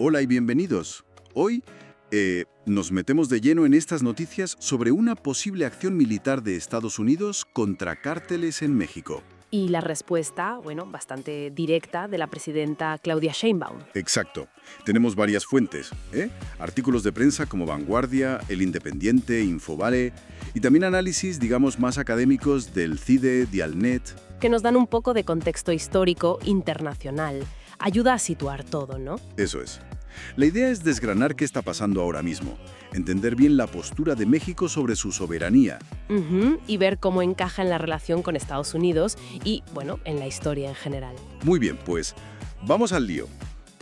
Hola y bienvenidos. Hoy nos metemos de lleno en estas noticias sobre una posible acción militar de Estados Unidos contra cárteles en México. Y la respuesta, bueno, bastante directa de la presidenta Claudia Sheinbaum. Exacto. Tenemos varias fuentes, artículos de prensa como Vanguardia, El Independiente, Infovale, y también análisis, digamos, más académicos del CIDE, Dialnet. Que nos dan un poco de contexto histórico internacional. Ayuda a situar todo, ¿no? Eso es. La idea es desgranar qué está pasando ahora mismo, entender bien la postura de México sobre su soberanía. Y ver cómo encaja en la relación con Estados Unidos y, bueno, en la historia en general. Muy bien, pues vamos al lío.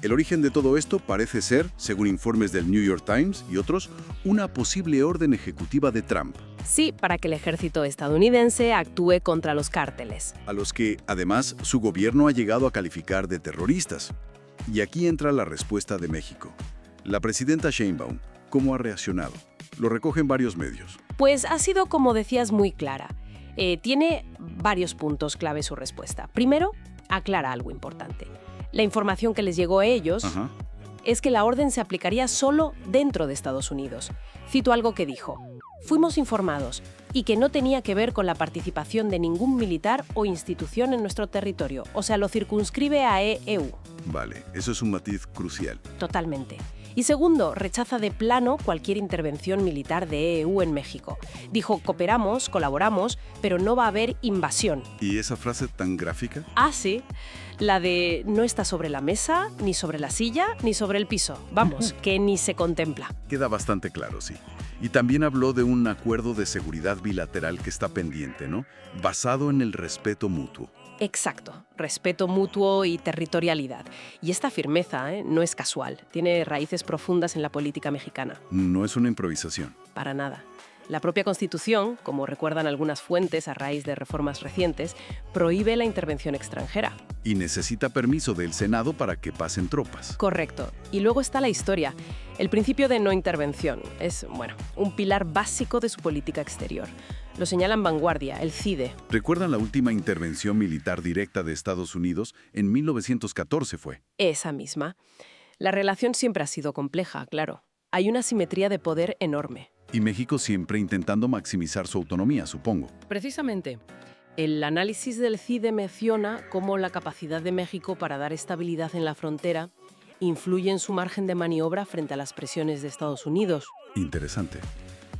El origen de todo esto parece ser, según informes del New York Times y otros, una posible orden ejecutiva de Trump, Sí, para que el ejército estadounidense actúe contra los cárteles. a los que, además, su gobierno ha llegado a calificar de terroristas. Y aquí entra la respuesta de México. La presidenta Sheinbaum, ¿cómo ha reaccionado? Lo recogen varios medios. Pues ha sido, como decías, muy clara. Tiene varios puntos clave su respuesta. Primero, aclara algo importante. La información que les llegó a ellos es que la orden se aplicaría solo dentro de Estados Unidos. Cito algo que dijo: fuimos informados y que no tenía que ver con la participación de ningún militar o institución en nuestro territorio. O sea, lo circunscribe a EU. Vale, eso es un matiz crucial. Totalmente. Y segundo, rechaza de plano cualquier intervención militar de EU en México. Dijo: cooperamos, colaboramos, pero no va a haber invasión. ¿Y esa frase tan gráfica? Ah, sí. La de no está sobre la mesa, ni sobre la silla, ni sobre el piso. Vamos, que ni se contempla. Queda bastante claro, sí. Y también habló de un acuerdo de seguridad bilateral que está pendiente, ¿no? Basado en el respeto mutuo. Exacto, respeto mutuo y territorialidad. Y esta firmeza, no es casual, tiene raíces profundas en la política mexicana. No es una improvisación. Para nada. La propia Constitución, como recuerdan algunas fuentes a raíz de reformas recientes, prohíbe la intervención extranjera. Y necesita permiso del Senado para que pasen tropas. Correcto. Y luego está la historia. El principio de no intervención es, bueno, un pilar básico de su política exterior. Lo señalan Vanguardia, el CIDE. ¿Recuerdan la última intervención militar directa de Estados Unidos? En 1914 fue. Esa misma. La relación siempre ha sido compleja, claro. Hay una simetría de poder enorme. Y México siempre intentando maximizar su autonomía, supongo. Precisamente. El análisis del CIDE menciona cómo la capacidad de México para dar estabilidad en la frontera influye en su margen de maniobra frente a las presiones de Estados Unidos. Interesante.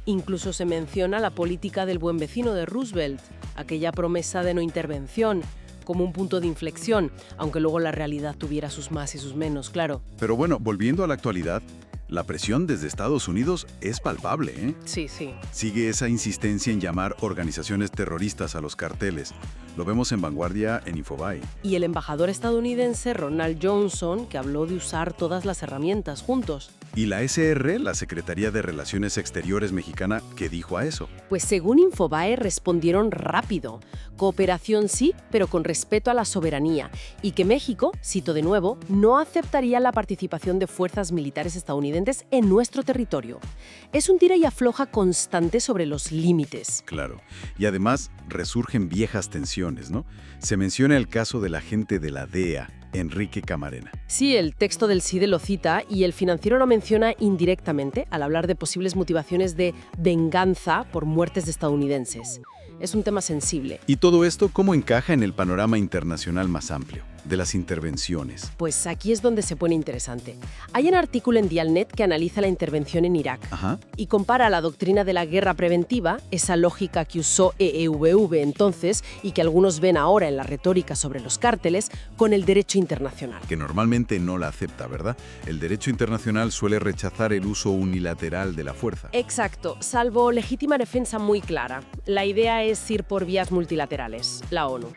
Incluso se menciona la política del buen vecino de Roosevelt, aquella promesa de no intervención, como un punto de inflexión, aunque luego la realidad tuviera sus más y sus menos, claro. Pero bueno, volviendo a la actualidad, la presión desde Estados Unidos es palpable, ¿eh? Sí, sí. Sigue esa insistencia en llamar organizaciones terroristas a los carteles. Lo vemos en Vanguardia, en Infobae. Y el embajador estadounidense Ronald Johnson, que habló de usar todas las herramientas juntos. Y la SR, la Secretaría de Relaciones Exteriores mexicana, ¿qué dijo a eso? Pues según Infobae respondieron rápido. Cooperación sí, pero con respeto a la soberanía. Y que México, cito de nuevo, no aceptaría la participación de fuerzas militares estadounidenses en nuestro territorio. Es un tira y afloja constante sobre los límites. Claro. Y además resurgen viejas tensiones, ¿no? Se menciona el caso del agente de la DEA, Enrique Camarena. Sí, el texto del CIDE lo cita y el Financiero lo menciona indirectamente al hablar de posibles motivaciones de venganza por muertes de estadounidenses. Es un tema sensible. ¿Y todo esto cómo encaja en el panorama internacional más amplio, de las intervenciones? Pues aquí es donde se pone interesante. Hay un artículo en Dialnet que analiza la intervención en Irak y compara la doctrina de la guerra preventiva, esa lógica que usó EEVV entonces y que algunos ven ahora en la retórica sobre los cárteles, con el derecho internacional. Que normalmente no la acepta, ¿verdad? El derecho internacional suele rechazar el uso unilateral de la fuerza. Exacto, salvo legítima defensa muy clara. La idea es ir por vías multilaterales, la ONU.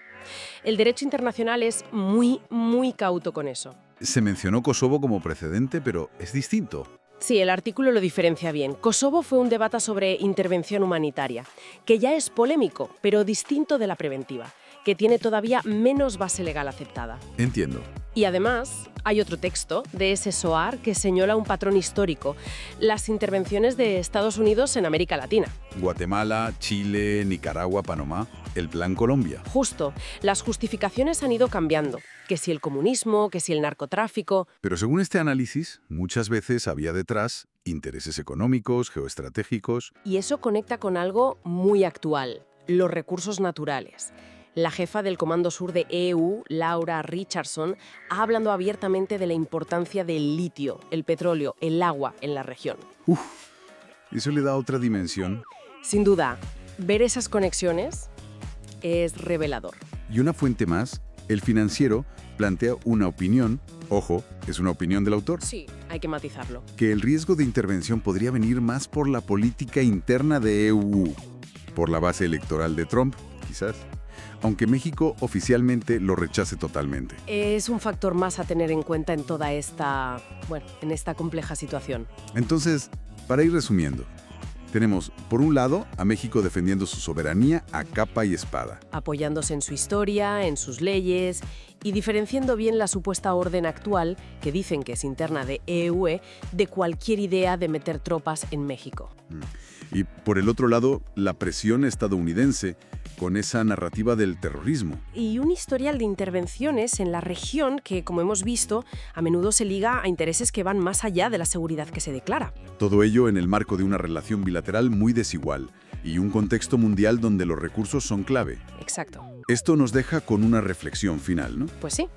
El derecho internacional es muy cauto con eso. Se mencionó Kosovo como precedente, pero es distinto. Sí, el artículo lo diferencia bien. Kosovo fue un debate sobre intervención humanitaria, que ya es polémico, pero distinto de la preventiva, que tiene todavía menos base legal aceptada. Entiendo. Y además, hay otro texto de ese SOAR que señala un patrón histórico: las intervenciones de Estados Unidos en América Latina. Guatemala, Chile, Nicaragua, Panamá, el Plan Colombia. Justo, las justificaciones han ido cambiando. Que si el comunismo, que si el narcotráfico. Pero según este análisis, muchas veces había detrás intereses económicos, geoestratégicos. Y eso conecta con algo muy actual: los recursos naturales. La jefa del Comando Sur de EU, Laura Richardson, ha hablado abiertamente de la importancia del litio, el petróleo, el agua en la región. Eso le da otra dimensión. Sin duda, ver esas conexiones es revelador. Y una fuente más, El Financiero plantea una opinión, ojo, es una opinión del autor, Sí, hay que matizarlo. que el riesgo de intervención podría venir más por la política interna de EU, por la base electoral de Trump, quizás, aunque México oficialmente lo rechace totalmente. Es un factor más a tener en cuenta en toda esta, en esta compleja situación. Entonces, para ir resumiendo, tenemos, por un lado, a México defendiendo su soberanía a capa y espada. Apoyándose en su historia, en sus leyes y diferenciando bien la supuesta orden actual, que dicen que es interna de EU, de cualquier idea de meter tropas en México. Y por el otro lado, la presión estadounidense con esa narrativa del terrorismo. Y un historial de intervenciones en la región que, como hemos visto, a menudo se liga a intereses que van más allá de la seguridad que se declara. Todo ello en el marco de una relación bilateral muy desigual y un contexto mundial donde los recursos son clave. Exacto. Esto nos deja con una reflexión final, ¿no? Pues sí.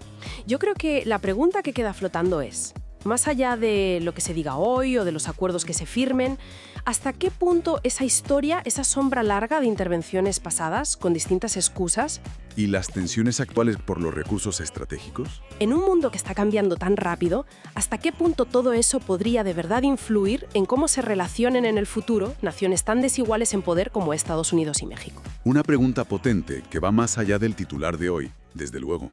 Yo creo que la pregunta que queda flotando es, más allá de lo que se diga hoy o de los acuerdos que se firmen, ¿hasta qué punto esa historia, esa sombra larga de intervenciones pasadas con distintas excusas, ¿Y las tensiones actuales por los recursos estratégicos? en un mundo que está cambiando tan rápido, hasta qué punto todo eso podría de verdad influir en cómo se relacionen en el futuro naciones tan desiguales en poder como Estados Unidos y México? Una pregunta potente que va más allá del titular de hoy, desde luego.